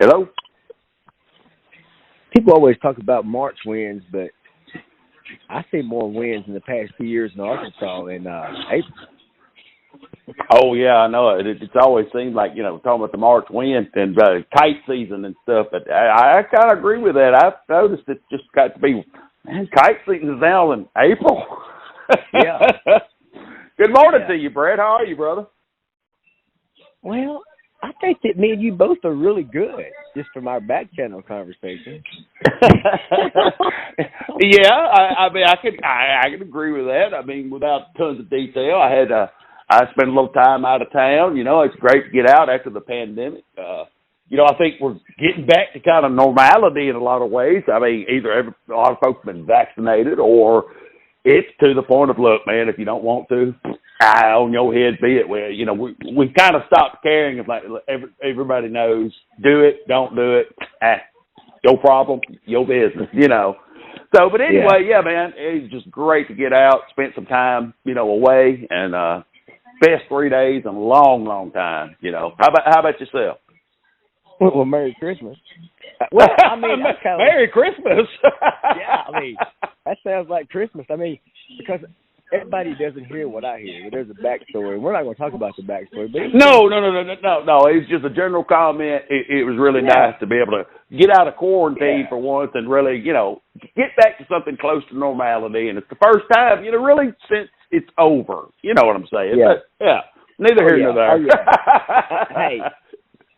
Hello? People always talk about March wins, but I see more wins in the past few years in Arkansas in April. Oh, yeah, I know it. It's always seemed like, talking about the March wind and kite season and stuff, but I kind of agree with that. I've noticed it just got to be, man, kite season is now in April. Yeah. Good morning to you, Brett. How are you, brother? Well, I think that me and you both are really good, just from our back channel conversation. Yeah, I mean, I can agree with that. I mean, without tons of detail, I spent a little time out of town. It's great to get out after the pandemic. I think we're getting back to kind of normality in a lot of ways. I mean, either a lot of folks have been vaccinated, or it's to the point of, look, man, if you don't want to, on your head be it. We kind of stopped caring. It's like everybody knows, do it, don't do it, your problem, your business, So, but anyway, yeah, man, it's just great to get out, spend some time, away, and best 3 days in a long, long time. How about yourself? Well, Merry Christmas. Well, I mean, Merry Christmas. Yeah, I mean, that sounds like Christmas. I mean, because everybody doesn't hear what I hear. There's a backstory. We're not going to talk about the backstory. But No. It's just a general comment. It was really nice to be able to get out of quarantine for once and really, get back to something close to normality. And it's the first time, really, since it's over. You know what I'm saying? Yeah. But, neither here nor there.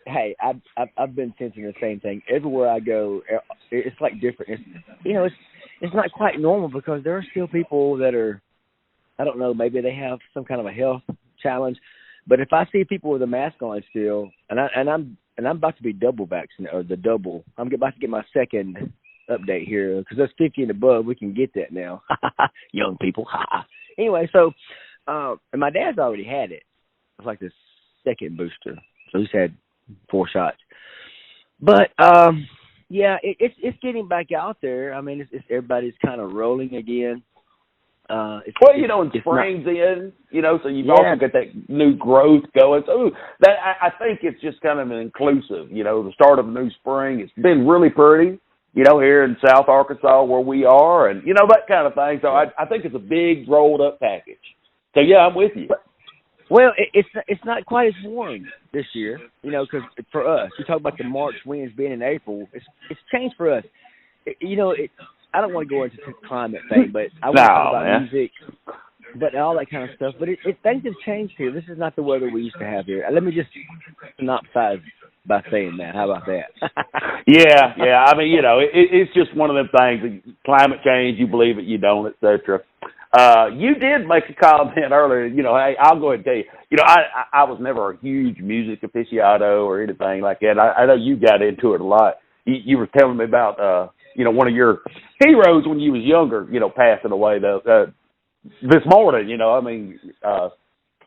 Hey, I've been sensing the same thing. Everywhere I go, it's like different. It's not quite normal because there are still people that are, I don't know, maybe they have some kind of a health challenge. But if I see people with a mask on still, and I'm about to be double vaccinated, or the double, I'm about to get my second update here because that's 50 and above. We can get that now, young people. Anyway, so and my dad's already had it. It's like the second booster, so he's had 4 shots. But it's getting back out there. I mean, it's everybody's kind of rolling again. And spring's in, so you've also got that new growth going. So that I think it's just kind of an inclusive, the start of a new spring. It's been really pretty, here in South Arkansas where we are, and that kind of thing. So I think it's a big rolled up package. So yeah, I'm with you. Well, it's not quite as warm this year, because for us, you talk about the March winds being in April. It's changed for us. I don't want to go into the climate thing, but I want to talk about music, but all that kind of stuff. But things have changed here. This is not the weather we used to have here. Let me just synopsize by saying that. How about that? Yeah. I mean, it's just one of them things. Climate change, you believe it, you don't, etc. You did make a comment earlier. Hey, I'll go ahead and tell you. I was never a huge music aficionado or anything like that. I know you got into it a lot. You were telling me about one of your heroes when you was younger, passing away this morning, I mean,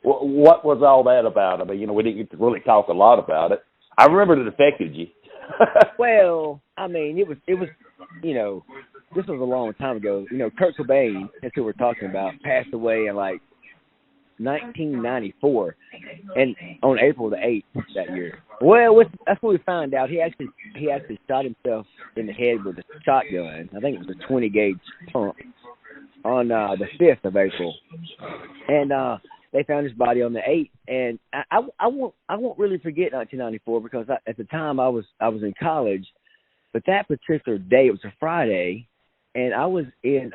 what was all that about? I mean, we didn't get to really talk a lot about it. I remember it affected you. Well, I mean, it was, this was a long time ago. Kurt Cobain, that's who we're talking about, passed away in like 1994, and on April the 8th that year. Well, that's what we found out. He actually shot himself in the head with a shotgun. I think it was a 20 gauge pump on the 5th of April, and they found his body on the 8th. And I won't really forget 1994 because at the time I was in college, but that particular day, it was a Friday, and I was in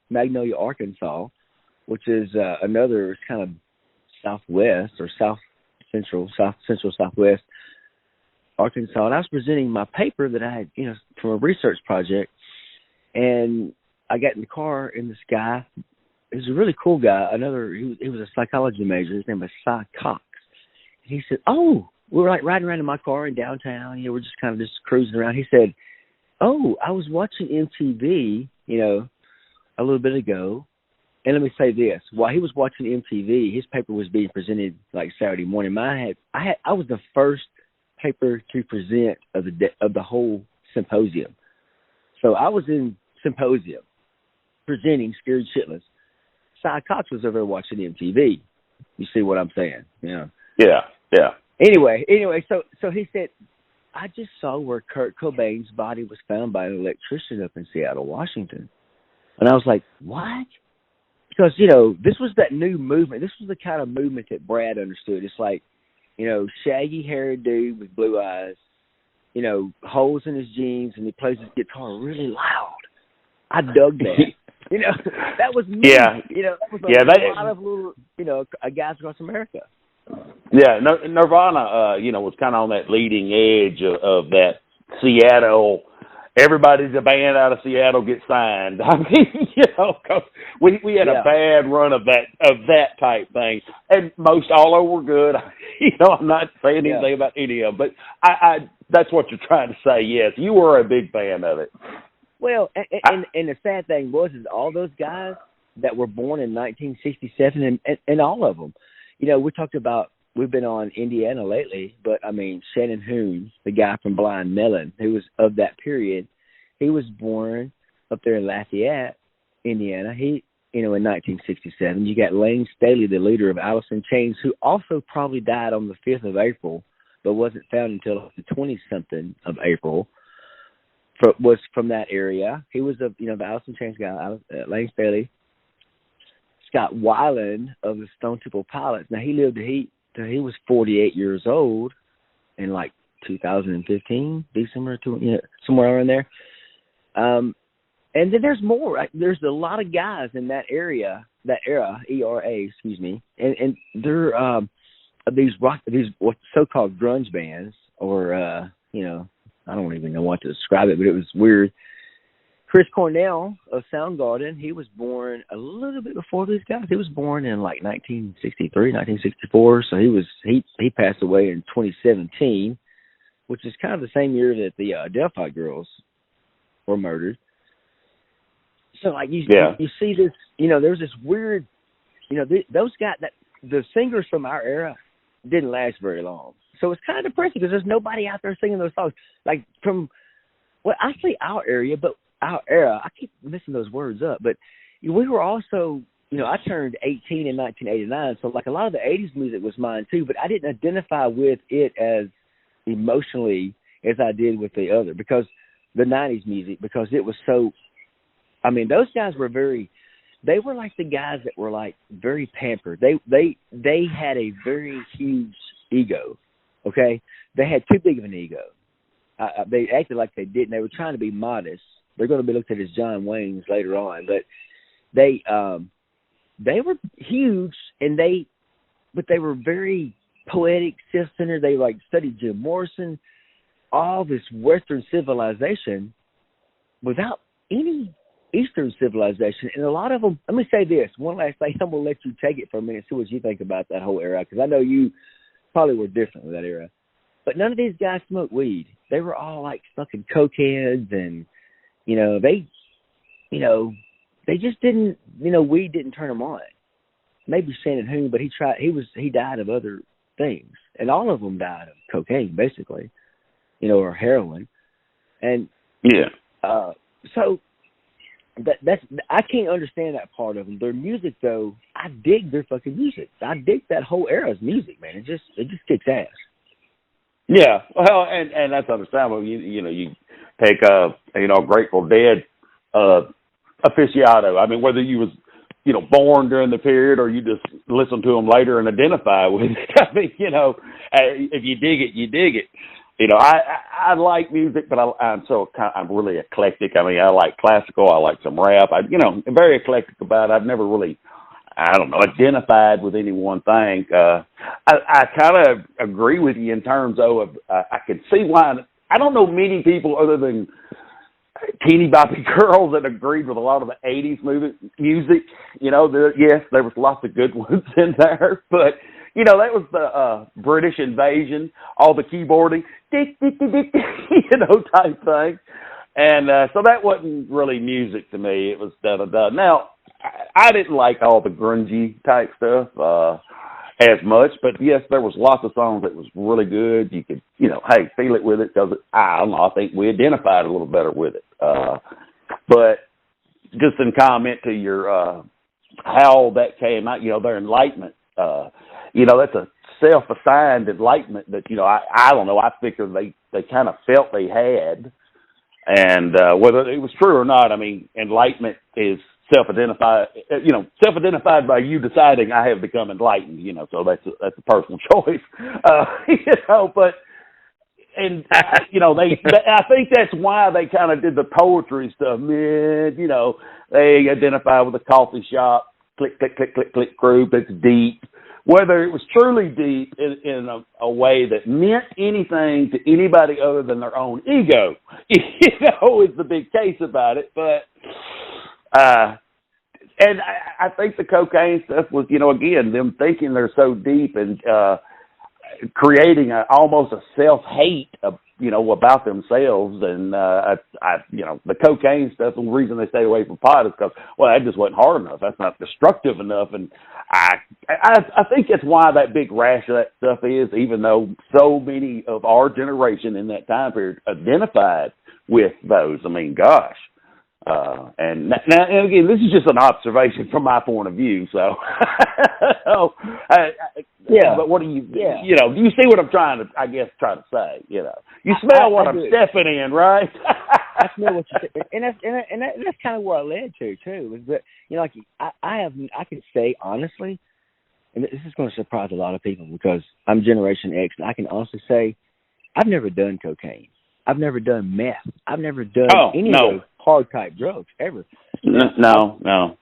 Magnolia, Arkansas, which is another kind of southwest or south central southwest Arkansas. And I was presenting my paper that I had, from a research project. And I got in the car, and this guy, he was a really cool guy. He was a psychology major. His name was Cy Cox. And he said, "Oh," we were like riding around in my car in downtown. We're just kind of just cruising around. He said, "Oh, I was watching MTV, a little bit ago." And let me say this: while he was watching MTV, his paper was being presented like Saturday morning. I was the first paper to present of the whole symposium. So I was in symposium presenting Scared Shitless. Cy Cox was over there watching MTV. You see what I'm saying? Yeah. Anyway, so he said, I just saw where Kurt Cobain's body was found by an electrician up in Seattle, Washington. And I was like, what? Because, this was that new movement. This was the kind of movement that Brad understood. It's like, shaggy-haired dude with blue eyes, holes in his jeans, and he plays his guitar really loud. I dug that. That was me. Yeah. That was a lot of little, guys across America. Yeah, Nirvana, was kind of on that leading edge of that Seattle. Everybody's a band out of Seattle gets signed. I mean, 'cause we had a bad run of that type thing, and most all of them were good. I'm not saying anything about any of them, but I that's what you're trying to say. Yes, you were a big fan of it. Well, and the sad thing is all those guys that were born in 1967, and all of them. We talked about, we've been on Indiana lately, but I mean, Shannon Hoon, the guy from Blind Melon, who was of that period, he was born up there in Lafayette, Indiana. He, in 1967. You got Lane Staley, the leader of Alice in Chains, who also probably died on the 5th of April, but wasn't found until the 20-something of April. Was from that area. He was the Alice in Chains guy, Lane Staley. Scott Weiland of the Stone Temple Pilots. Now, he lived till he was 48 years old in like 2015, December, somewhere around there. And then there's more. Right? There's a lot of guys in that era, ERA, excuse me, and they're these what so-called grunge bands, or I don't even know what to describe it, but it was weird. Chris Cornell of Soundgarden, he was born a little bit before these guys. He was born in like 1963, 1964. So he passed away in 2017, which is kind of the same year that the Delphi girls were murdered. So like you see this, there's this weird, those guys, the singers from our era didn't last very long. So it's kind of depressing because there's nobody out there singing those songs. Like I say our area, but our era, I keep messing those words up, but we were also, I turned 18 in 1989, so like a lot of the 80s music was mine too, but I didn't identify with it as emotionally as I did with the other, because the 90s music, because it was so, those guys were they were like the guys that were like very pampered. They had a very huge ego, okay? They had too big of an ego. They acted like they didn't. They were trying to be modest. They're going to be looked at as John Wayne's later on, but they were huge, but they were very poetic, self-centered. They like studied Jim Morrison, all this Western civilization without any Eastern civilization, and a lot of them. Let me say this one last thing. I'm going to let you take it for a minute, see what you think about that whole era, because I know you probably were different with that era. But none of these guys smoked weed. They were all like fucking cokeheads, and they just didn't, weed didn't turn them on. Maybe Shannon Hoon, but he died of other things, and all of them died of cocaine, basically, or heroin, and so that's I can't understand that part of them. Their music, though, I dig their fucking music. I dig that whole era's music, man. It just kicks ass. Yeah, well, and that's understandable. You take Grateful Dead aficionado. Whether you was born during the period or you just listen to them later and identify with it. If you dig it, you dig it. I like music, but I'm really eclectic. I like classical. I like some rap. I'm very eclectic about it. I've never really, identified with any one thing. I kind of agree with you in terms of I can see why. I don't know many people other than teeny boppy girls that agreed with a lot of the 80s music. Yes, there was lots of good ones in there, but that was the British invasion, all the keyboarding, type thing. And so that wasn't really music to me. It was da-da-da. Now, I didn't like all the grungy type stuff as much, but yes, there was lots of songs that was really good. You could, feel it with it because, I don't know, I think we identified a little better with it. But just in comment to your how that came out, their enlightenment, that's a self-assigned enlightenment that, I don't know, I figure they kind of felt they had. And whether it was true or not, I mean, enlightenment is self-identified by you deciding I have become enlightened, so that's a personal choice. But, and, I think that's why they kind of did the poetry stuff, man. They identify with a coffee shop, click, click, click, click, click group. It's deep. Whether it was truly deep in a way that meant anything to anybody other than their own ego, is the big case about it. But, and I think the cocaine stuff was, again, them thinking they're so deep and creating almost a self-hate, about themselves. And, the cocaine stuff, the reason they stay away from pot is because, well, that just wasn't hard enough. That's not destructive enough. And I think that's why that big rash of that stuff is, even though so many of our generation in that time period identified with those. I mean, gosh. And again, this is just an observation from my point of view. So, yeah. But what do you, do you see what I'm trying to say? You smell what I'm stepping in, right? I smell what you say, and that's kind of where I led to too. Is that I can say honestly, and this is going to surprise a lot of people because I'm Generation X, and I can honestly say I've never done cocaine. I've never done meth. I've never done any of those hard type drugs ever. No.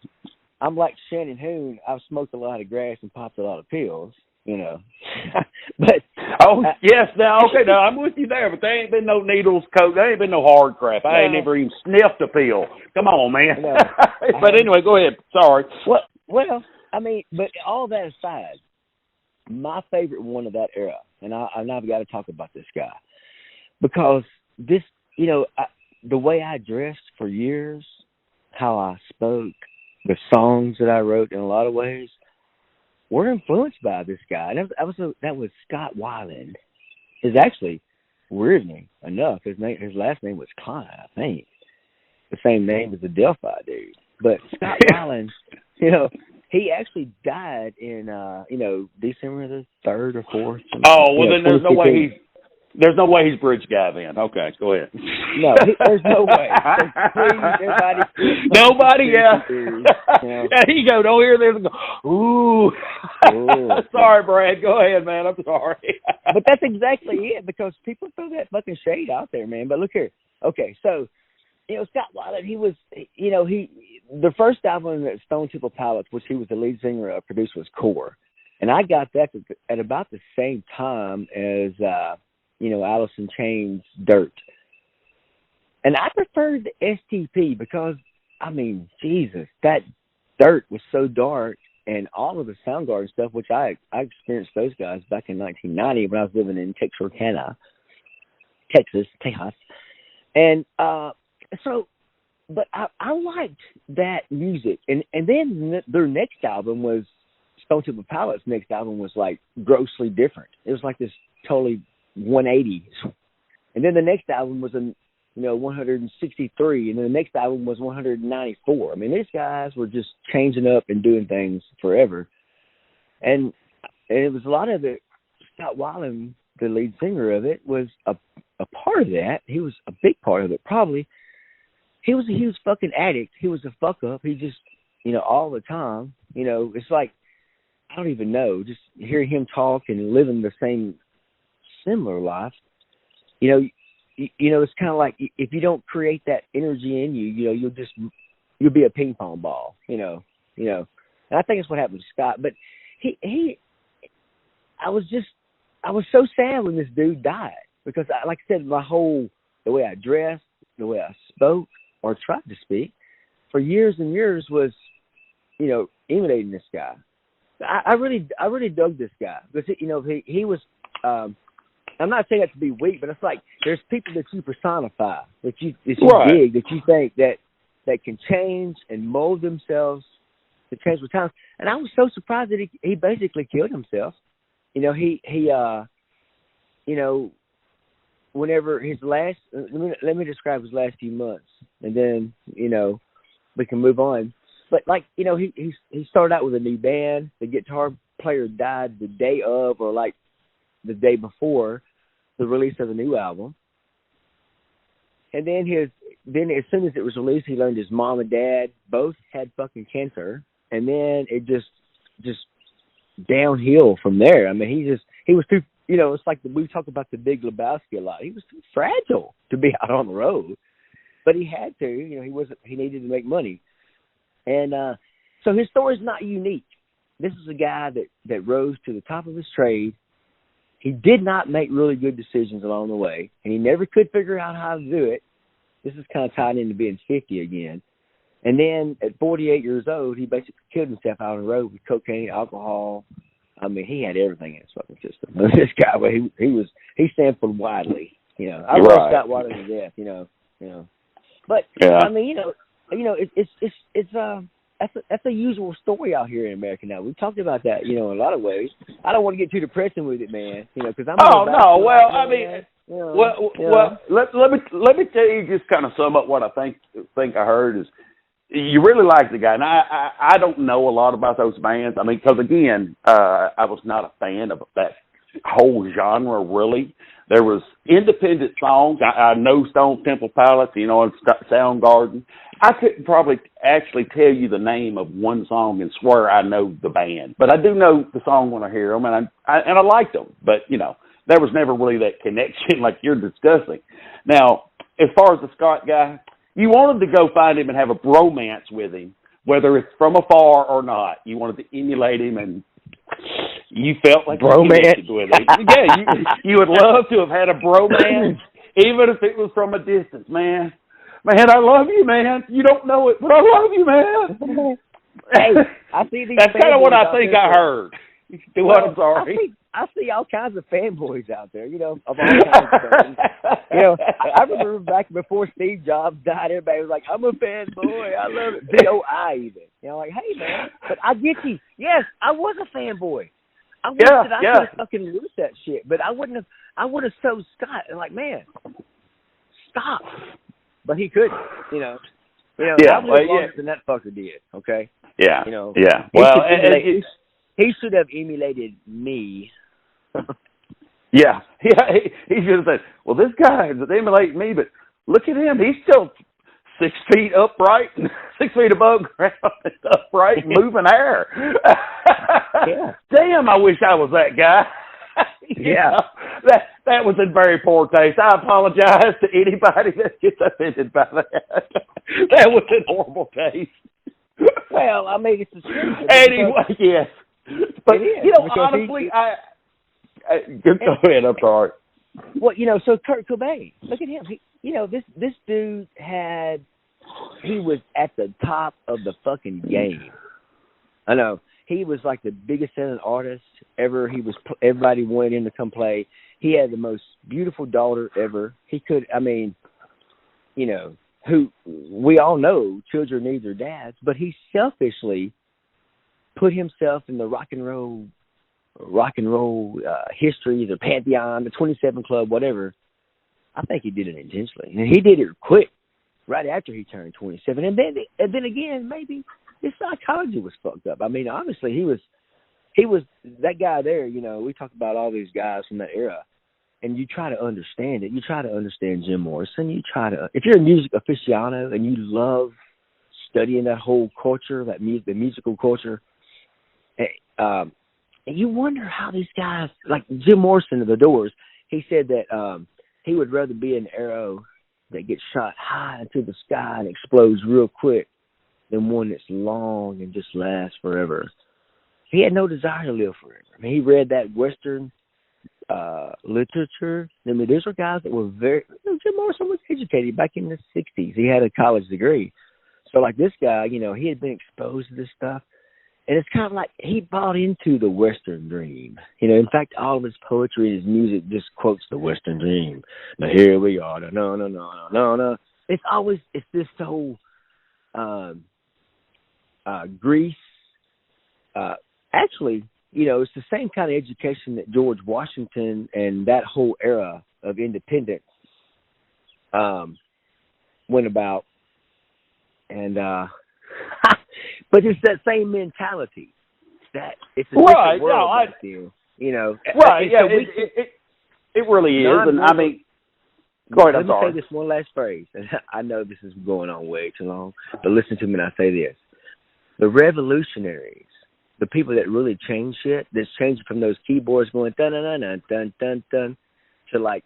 I'm like Shannon Hoon. I've smoked a lot of grass and popped a lot of pills, But yes, now I'm with you there. But there ain't been no needles, coke. There ain't been no hard crap. I ain't never even sniffed a pill. Come on, man. No, but anyway, go ahead. Sorry. Well, I mean, but all that aside, my favorite one of that era, and I've got to talk about this guy. Because this, the way I dressed for years, how I spoke, the songs that I wrote in a lot of ways were influenced by this guy. And that was Scott Weiland. Actually, weirdly enough, his last name was Klein, I think. The same name as the Delphi dude. But Scott Weiland, he actually died in, December the 3rd or 4th. Then there's no way he's bridge guy then. Okay, go ahead. No, there's no way. So please, everybody. Nobody, yeah. There you go. Don't hear this and go, ooh. Sorry, Brad. Go ahead, man. I'm sorry. But that's exactly it, because people throw that fucking shade out there, man. But look here. Okay, so, Scott Weiland, he was, the first album that Stone Temple Pilots, which he was the lead singer produced, was Core. And I got that at about the same time as, Alice in Chains' Dirt. And I preferred the STP because, I mean, Jesus, that Dirt was so dark, and all of the Soundgarden stuff, which I experienced those guys back in 1990 when I was living in Texarkana, Texas. And but I liked that music. And then their next album was, Stone Temple Pilots' next album was like grossly different. It was like this totally 180. And then the next album was 163, and then the next album was 194. I mean, these guys were just changing up and doing things forever. And it was a lot of it. Scott Weiland, the lead singer of it, was a part of that. He was a big part of it, probably. He was a huge fucking addict. He was a fuck up. He just, all the time, it's like, I don't even know, just hearing him talk and living the same similar life, it's kind of like if you don't create that energy in you, you'll be a ping pong ball, and I think that's what happened to Scott. But I was so sad when this dude died, because like I said, the way I dressed, the way I spoke or tried to speak for years and years was, emulating this guy. I really dug this guy because he was. I'm not saying that to be weak, but it's like there's people that you personify, that you right. dig, that you think that can change and mold themselves to change with time. And I was so surprised that he basically killed himself. Whenever his last, let me describe his last few months, and then we can move on. But he started out with a new band. The guitar player died the day of or like the day before the release of the new album. And then as soon as it was released, he learned his mom and dad both had fucking cancer. And then it just downhill from there. I mean, he was too, it's like we talk about the Big Lebowski a lot. He was too fragile to be out on the road, but he had to, he needed to make money. And so his story is not unique. This is a guy that rose to the top of his trade. He did not make really good decisions along the way, and he never could figure out how to do it. This is kind of tied into being 50 again. And then at 48 years old, he basically killed himself out on the road with cocaine, alcohol. I mean, he had everything in his fucking system. This guy, he sampled widely. I love Scott Weiland to death. But yeah. I mean, that's a usual story out here in America now. We've talked about that, in a lot of ways. I don't want to get too depressing with it, man. Because I'm. Oh no! Well, I mean, well, let me tell you, just kind of sum up what I think I heard is. You really like the guy, and I don't know a lot about those bands. I mean, because again, I was not a fan of that whole genre. Really, there was independent songs. I know Stone Temple Pilots, and Soundgarden. I couldn't probably actually tell you the name of one song and swear I know the band, but I do know the song when I hear them, and I liked them. But there was never really that connection like you're discussing. Now, as far as the Scott guy. You wanted to go find him and have a bromance with him, whether it's from afar or not. You wanted to emulate him, and you felt like bromance with him. Yeah, you would love to have had a bromance, even if it was from a distance, man. Man, I love you, man. You don't know it, but I love you, man. Hey, I see these. That's kind of what I think I heard. I'm sorry. I see all kinds of fanboys out there, of all kinds of things. I remember back before Steve Jobs died, everybody was like, I'm a fanboy. I love it. D-O-I even. Like, hey, man. But I get you. Yes, I was a fanboy. I wish that I could have fucking lose that shit. But I would have so Scott. And like, man, stop. But he couldn't, I lived longer than that fucker did, okay? Yeah, yeah. Well, he should have emulated me. Yeah. He should have said, well, this guy is emulating me, but look at him. He's still 6 feet upright, 6 feet above ground, upright, moving air. Yeah. Damn, I wish I was that guy. Yeah. That was in very poor taste. I apologize to anybody that gets offended by that. That was in horrible taste. Well, I mean, it's a shame. Anyway, yes. But, honestly, go ahead, I'm sorry. Well, so Kurt Cobain, look at him. This dude he was at the top of the fucking game. I know. He was like the biggest selling artist ever. Everybody wanted him to come play. He had the most beautiful daughter ever. Who we all know children need their dads, but he selfishly put himself in the rock and roll history, the Pantheon, the 27 Club, whatever. I think he did it intentionally, and he did it quick, right after he turned 27. And then again, maybe his psychology was fucked up. I mean, honestly, he was that guy there. We talk about all these guys from that era, and you try to understand it. You try to understand Jim Morrison. If you're a music aficionado and you love studying that whole culture, the musical culture. And you wonder how these guys, like Jim Morrison of the Doors, he said that he would rather be an arrow that gets shot high into the sky and explodes real quick than one that's long and just lasts forever. He had no desire to live forever. I mean, he read that Western literature. I mean, these were guys that were Jim Morrison was educated back in the 60s. He had a college degree. So like this guy, he had been exposed to this stuff. And it's kind of like he bought into the Western dream. In fact, all of his poetry and his music just quotes the Western dream. Now here we are. No. It's this whole Greece. Actually, it's the same kind of education that George Washington and that whole era of independence went about. And but it's that same mentality. it's a right. different world No, back then, you know. right. Yeah, So it really is. And I mean, go ahead. let me say this one last phrase. And I know this is going on way too long, but listen to me when I say this. The revolutionaries, the people that really change shit, that's changing from those keyboards going dun dun dun dun dun dun to like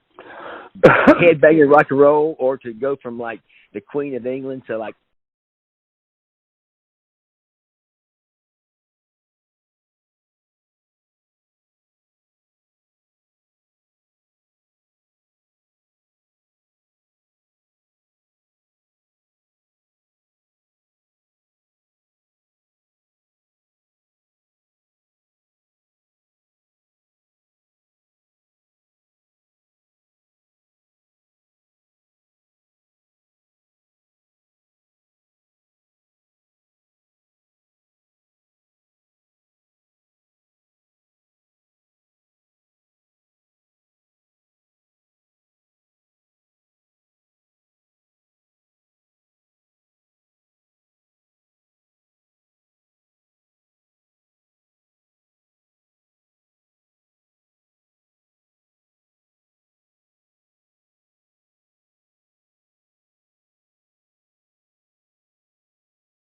headbanging rock and roll, or to go from like the Queen of England to like